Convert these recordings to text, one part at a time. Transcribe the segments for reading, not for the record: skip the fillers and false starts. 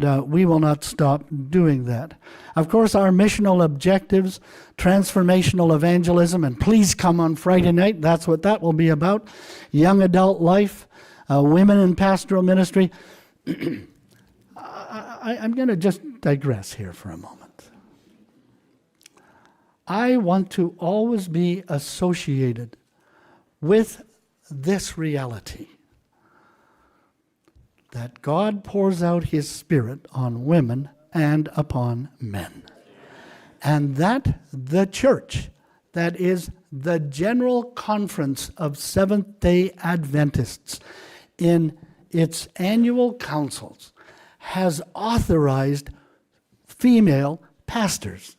We will not stop doing that. Of course, our missional objectives, transformational evangelism, and please come on Friday night. That's what that will be about. Young adult life, women in pastoral ministry. I'm going to just digress here for a moment. I want to always be associated with this reality, that God pours out His Spirit on women and upon men. And that the church, that is the General Conference of Seventh-day Adventists, in its annual councils, has authorized female pastors.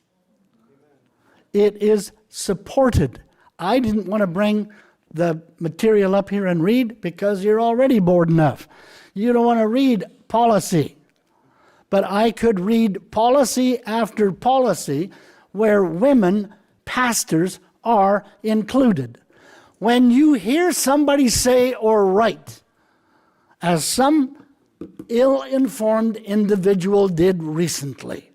It is supported. I didn't want to bring the material up here and read because you're already bored enough. You don't want to read policy. But I could read policy after policy where women pastors are included. When you hear somebody say or write, as some ill-informed individual did recently,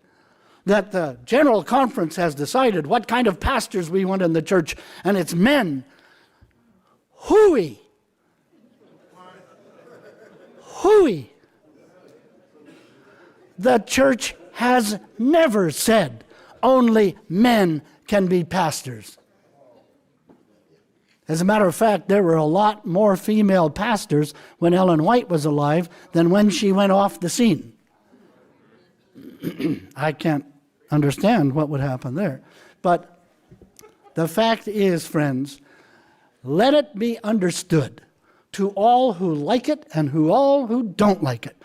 that the General Conference has decided what kind of pastors we want in the church, and it's men. Hooey. Hooey. The church has never said only men can be pastors. As a matter of fact, there were a lot more female pastors when Ellen White was alive than when she went off the scene. I can't understand what would happen there. But the fact is, friends, let it be understood to all who like it and all who don't like it,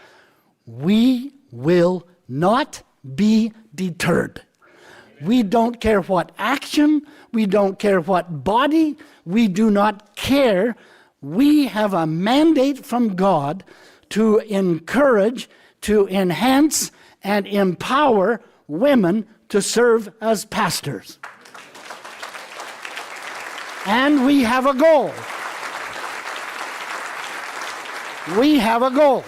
we will not be deterred. We don't care what action, we don't care what body, we do not care. We have a mandate from God to encourage, to enhance, and empower women to serve as pastors. And we have a goal. We have a goal.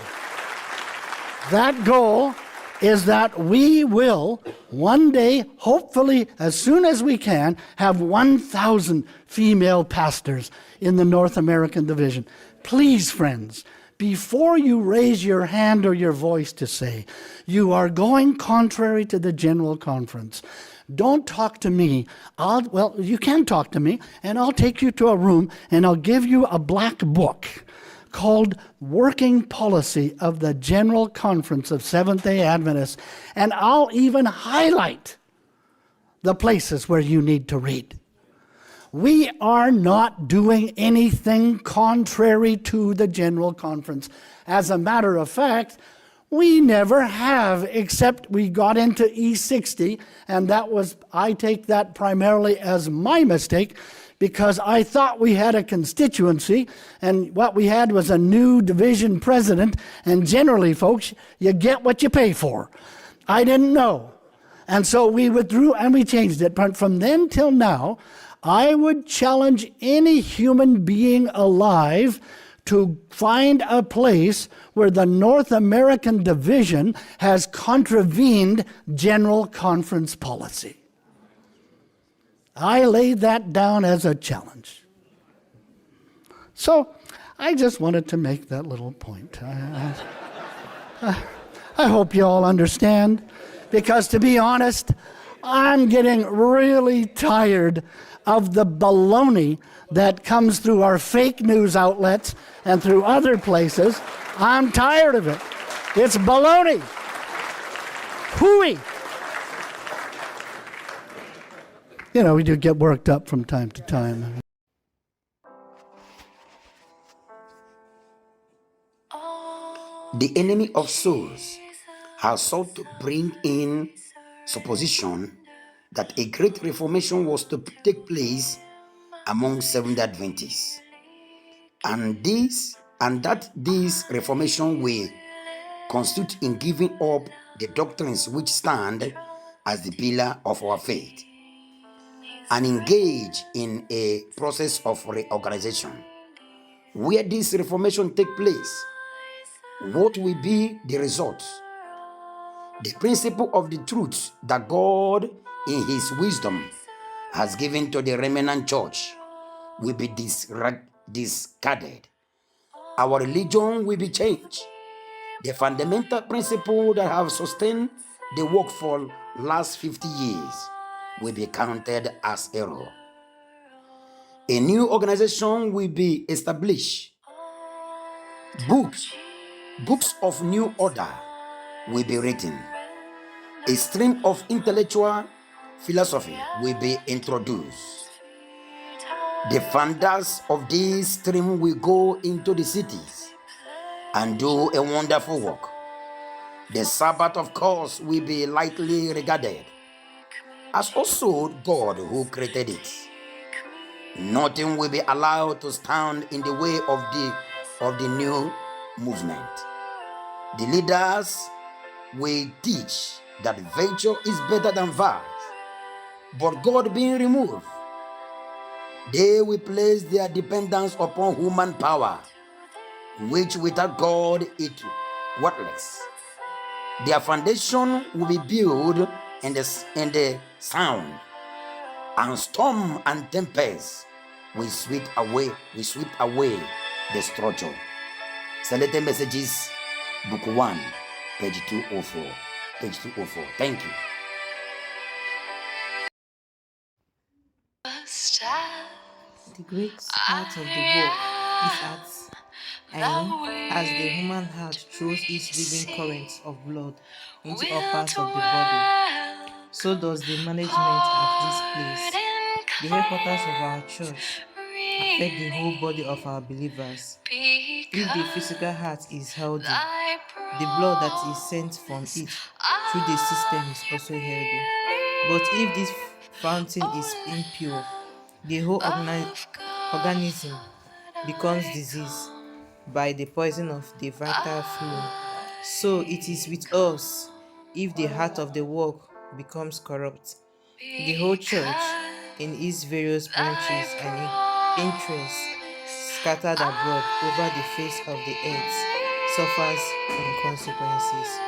That goal is that we will one day, hopefully as soon as we can, have 1,000 female pastors in the North American division. Please, friends, before you raise your hand or your voice to say you are going contrary to the General Conference, don't talk to me. Well, you can talk to me, and I'll take you to a room and I'll give you a black book called Working Policy of the General Conference of Seventh-day Adventists, and I'll even highlight the places where you need to read. We are not doing anything contrary to the General Conference. As a matter of fact, we never have, except we got into E60, and that was, I take that primarily as my mistake, because I thought we had a constituency, and what we had was a new division president, and generally, folks, you get what you pay for. I didn't know. And so we withdrew and we changed it. But from then till now, I would challenge any human being alive to find a place where the North American division has contravened General Conference policy. I laid that down as a challenge. So I just wanted to make that little point. I hope you all understand, because to be honest, I'm getting really tired of the baloney that comes through our fake news outlets and through other places. I'm tired of it. It's baloney. Hooey. You know, we do get worked up from time to time. The enemy of souls has sought to bring in supposition that a great reformation was to take place among Seventh-day Adventists, and that this reformation will constitute in giving up the doctrines which stand as the pillar of our faith, and engage in a process of reorganization. Where this reformation take place, what will be the results? The principle of the truth that God, in His wisdom, has given to the remnant church will be discarded. Our religion will be changed. The fundamental principle that have sustained the work for last 50 years will be counted as error. A new organization will be established. Books of new order will be written. A stream of intellectual philosophy will be introduced. The founders of this stream will go into the cities and do a wonderful work. The Sabbath, of course, will be lightly regarded as also God who created it. Nothing will be allowed to stand in the way of the new movement. The leaders will teach that virtue is better than vice, but God being removed, they will place their dependence upon human power, which without God is worthless. Their foundation will be built in the sound, and storm and tempest will sweep away the structure. Selected Messages, Book 1, page 204. Page 204. Thank you. The great heart of the work is at end as the human heart throws its living currents of blood into all parts of the body. So does the management at this place. The headquarters of our church affect the whole body of our believers. If the physical heart is healthy, the blood that is sent from it through the system is also healthy. But if this fountain is impure, the whole organism becomes diseased by the poison of the vital fluid. So it is with us. If the heart of the work becomes corrupt, the whole church in its various branches and interests scattered abroad over the face of the earth suffers from consequences.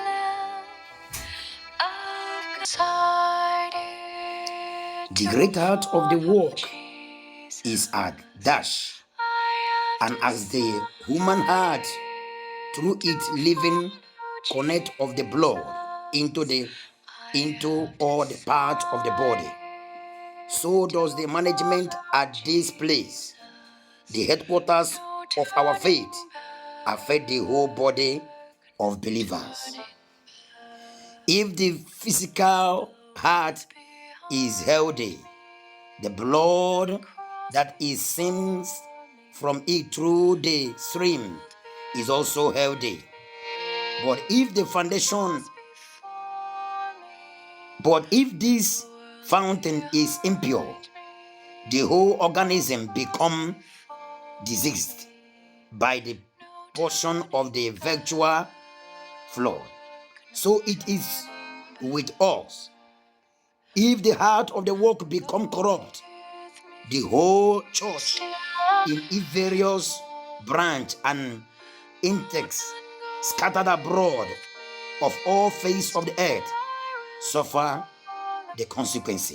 The great heart of the work is at dash, and as the human heart through its living connect of the blood into all the parts of the body, so does the management at this place. The headquarters of our faith affect the whole body of believers. If the physical heart is healthy, the blood that is sent from it through the stream is also healthy. But if this fountain is impure, the whole organism becomes diseased by the portion of the virtual flow. So it is with us. If the heart of the work become corrupt, the whole church in its various branch and intakes scattered abroad of all face of the earth suffer the consequence.